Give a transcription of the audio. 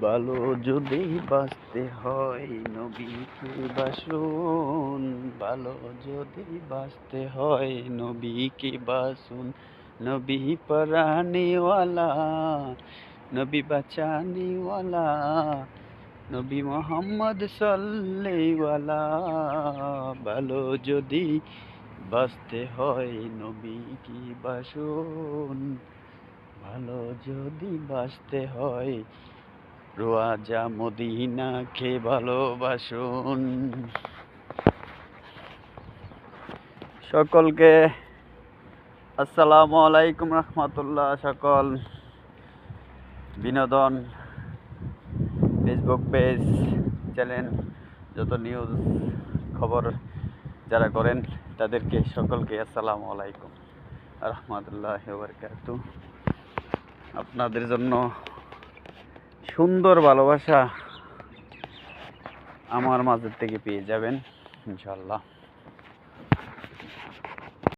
ভালো যদি বাঁচতে হয় নবীকে বাসুন, ভালো যদি বাঁচতে হয় নবীকে বাসুন। নবী পরানেওয়ালা, নবী বাঁচানেওয়ালা, নবী মোহাম্মদ সাল্লেওয়ালা। ভালো যদি বাঁচতে হয় নবীকে বাসুন, ভালো যদি বাঁচতে হয় রোয়াজা মদিনাকে ভালোবাসুন। সকলকে আসসালামু আলাইকুম রহমতুল্লাহ। সকল বিনোদন ফেসবুক পেজ চ্যানেল যত নিউজ খবর যারা করেন তাদেরকে সকলকে আসসালামু আলাইকুম রহমতুল্লাহ বারাকাতু। আপনাদের জন্য সুন্দর ভালোবাসা আমার মাঝের থেকে পেয়ে যাবেন ইনশাআল্লাহ।